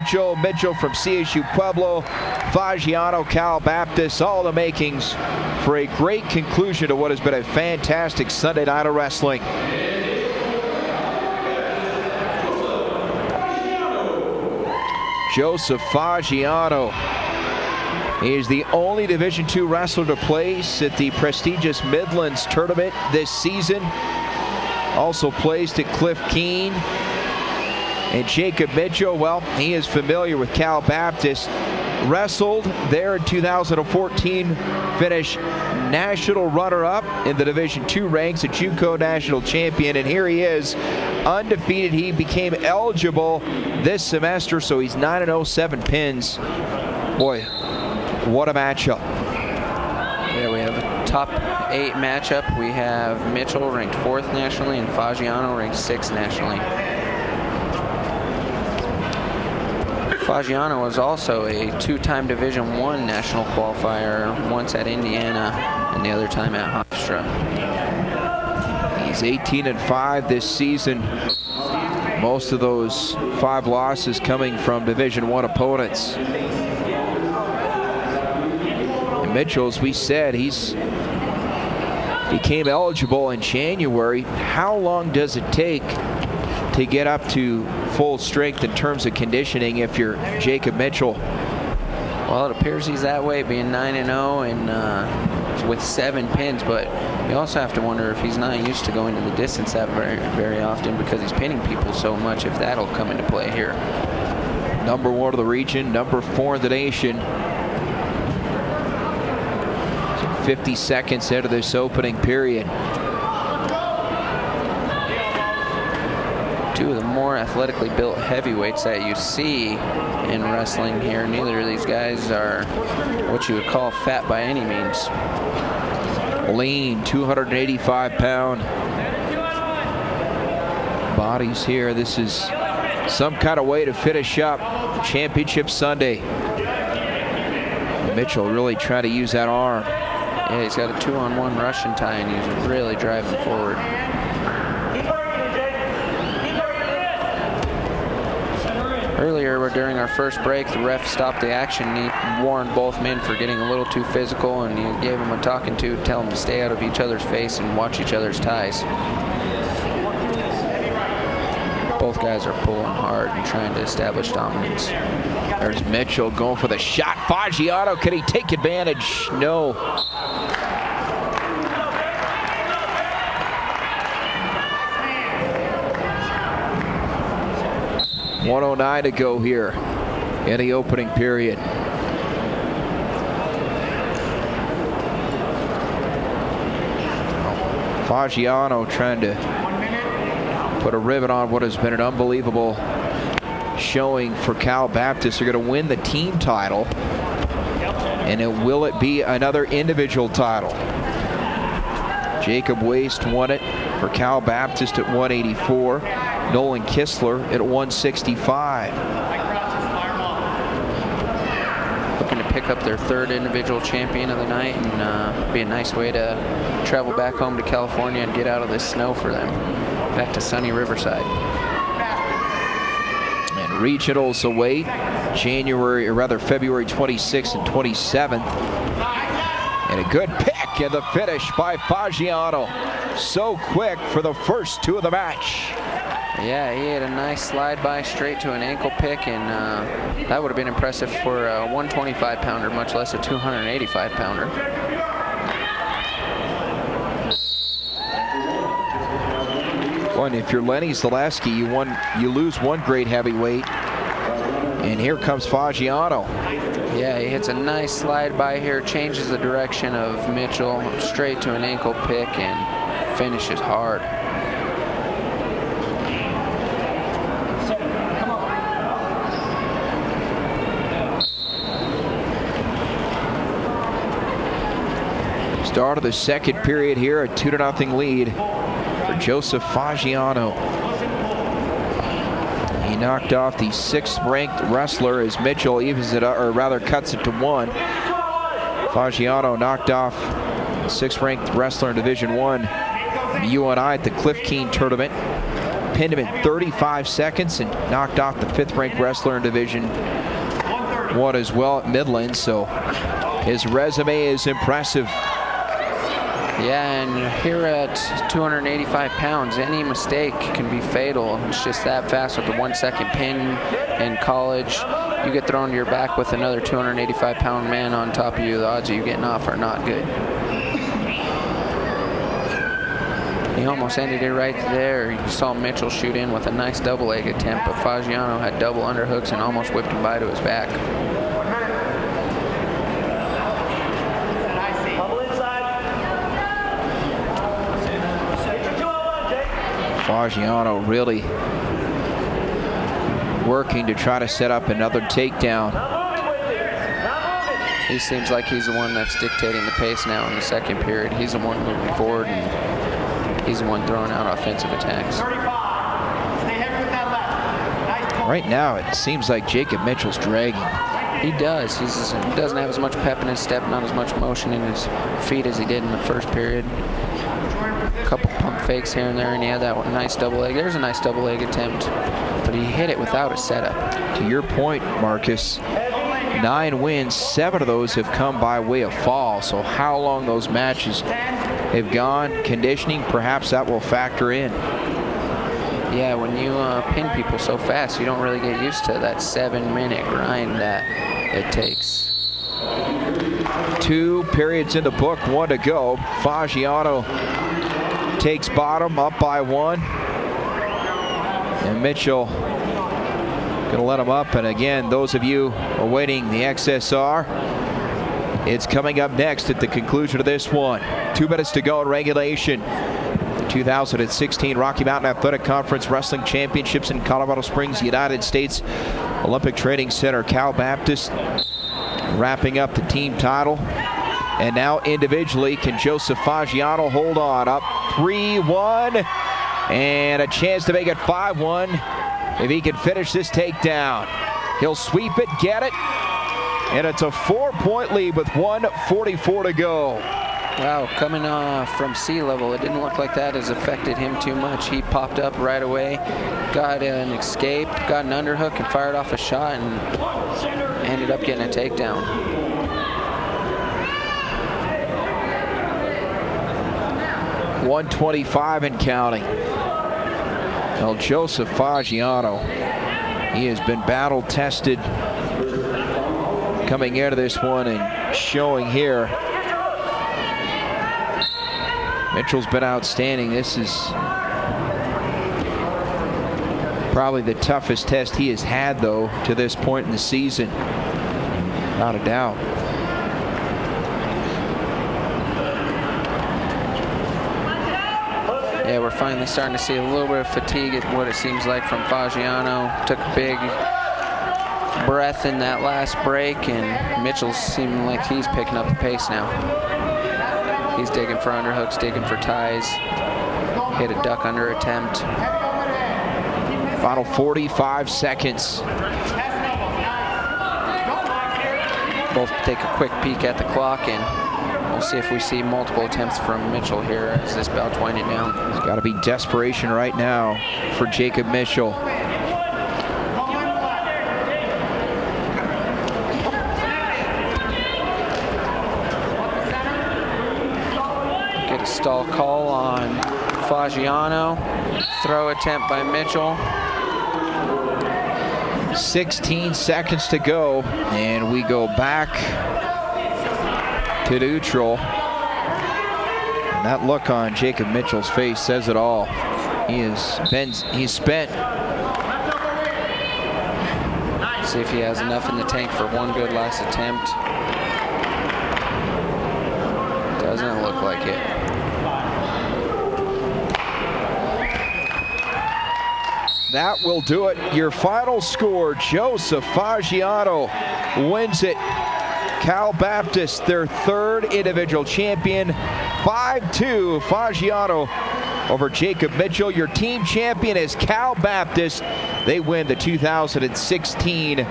Mitchell from CSU Pueblo, Fagiano, Cal Baptist, all the makings for a great conclusion to what has been a fantastic Sunday night of wrestling. Joseph Fagiano is the only Division II wrestler to place at the prestigious Midlands tournament this season. Also placed at Cliff Keene. And Jacob Mitchell, well, he is familiar with Cal Baptist. Wrestled there in 2014, finished national runner-up in the Division II ranks, a JUCO national champion, and here he is, undefeated. He became eligible this semester, so he's 9-0, 7 pins. Boy, what a matchup. Yeah, we have a top 8 matchup. We have Mitchell ranked 4th nationally and Fagiano ranked 6th nationally. Fagiano was also a 2-time Division I national qualifier, once at Indiana and the other time at Hofstra. He's 18-5 this season. Most of those 5 losses coming from Division I opponents. And Mitchell, as we said, he's became eligible in January. How long does it take to get up to full strength in terms of conditioning if you're Jacob Mitchell? Well, it appears he's that way, being 9-0 and with 7 pins, but you also have to wonder if he's not used to going to the distance that very often because he's pinning people so much, if that'll come into play here. Number 1 of the region, number 4 in the nation. So 50 seconds into this opening period. Two of the more athletically built heavyweights that you see in wrestling here. Neither of these guys are what you would call fat by any means. Lean, 285-pound bodies here. This is some kind of way to finish up Championship Sunday. Mitchell really trying to use that arm. Yeah, he's got a 2-on-1 Russian tie and he's really driving forward. Earlier, during our first break, the ref stopped the action and he warned both men for getting a little too physical, and he gave them a talking to, tell them to stay out of each other's face and watch each other's ties. Both guys are pulling hard and trying to establish dominance. There's Mitchell going for the shot. Fagiano, can he take advantage? No. .109 to go here in the opening period. Fagiano trying to put a ribbon on what has been an unbelievable showing for Cal Baptist. They're going to win the team title, and will it be another individual title? Jacob Waste won it for Cal Baptist at 184. Nolan Kistler at 165. Looking to pick up their 3rd individual champion of the night, and be a nice way to travel back home to California and get out of this snow for them. Back to sunny Riverside. And regionals await February 26th and 27th. And a good pick in the finish by Fagiano. So quick for the first 2 of the match. Yeah, he had a nice slide by straight to an ankle pick, and that would have been impressive for a 125-pounder, much less a 285-pounder. Well, and if you're Lenny Zaleski, you lose one great heavyweight, and here comes Fagiano. Yeah, he hits a nice slide by here, changes the direction of Mitchell straight to an ankle pick, and finishes hard. Start of the second period here, a 2-0 lead for Joseph Fagiano. He knocked off the 6th-ranked wrestler as Mitchell evens it up, or rather cuts it to 1. Fagiano knocked off the 6th-ranked wrestler in Division I, UNI, at the Cliff Keene tournament. pinned him in 35 seconds and knocked off the 5th-ranked wrestler in Division 1 as well at Midland. So his resume is impressive. Yeah, and here at 285 pounds, any mistake can be fatal. It's just that fast with the 1 second pin in college. You get thrown to your back with another 285-pound man on top of you, the odds of you getting off are not good. He almost ended it right there. You saw Mitchell shoot in with a nice double leg attempt, but Fagiano had double underhooks and almost whipped him by to his back. Fagiano really working to try to set up another takedown. He seems like he's the one that's dictating the pace now in the second period. He's the one moving forward, and he's the one throwing out offensive attacks. Right now, it seems like Jacob Mitchell's dragging. He does. He doesn't have as much pep in his step, not as much motion in his feet as he did in the first period. A couple pump fakes here and there, and he had that one nice double leg. There's a nice double leg attempt, but he hit it without a setup. To your point, Marcus, 9 wins, 7 of those have come by way of fall. So how long those matches have gone, conditioning, perhaps that will factor in. Yeah, when you pin people so fast, you don't really get used to that 7-minute grind that it takes. 2 periods in the book, 1 to go. Fagiano takes bottom, up by 1. And Mitchell going to let him up. And again, those of you awaiting the XSR, it's coming up next at the conclusion of this one. 2 minutes to go in regulation. The 2016 Rocky Mountain Athletic Conference Wrestling Championships in Colorado Springs, United States Olympic Training Center. Cal Baptist wrapping up the team title. And now individually, can Joseph Fagiano hold on? Up 3-1 and a chance to make it 5-1 if he can finish this takedown. He'll sweep it, get it, and it's a 4-point lead with 1:44 to go. Wow, coming from sea level, it didn't look like that has affected him too much. He popped up right away, got an escape, got an underhook, and fired off a shot, and ended up getting a takedown. 125 and counting. Well, Joseph Fagiano, he has been battle tested coming into this one and showing here. Mitchell's been outstanding. This is probably the toughest test he has had, though, to this point in the season. Not a doubt. Yeah, we're finally starting to see a little bit of fatigue at what it seems like from Fagiano. Took a big breath in that last break, and Mitchell's seeming like he's picking up the pace now. He's digging for underhooks, digging for ties. Hit a duck under attempt. Final 45 seconds. Both take a quick peek at the clock, and we'll see if we see multiple attempts from Mitchell here as this bout's winding down. There's got to be desperation right now for Jacob Mitchell. Get a stall call on Fagiano. Throw attempt by Mitchell. 16 seconds to go, and we go back to neutral. And that look on Jacob Mitchell's face says it all. He's spent. See if he has enough in the tank for one good last attempt. Doesn't look like it. That will do it. Your final score, Joseph Fagiano wins it. Cal Baptist, their 3rd individual champion. 5-2 Fagiano over Jacob Mitchell. Your team champion is Cal Baptist. They win the 2016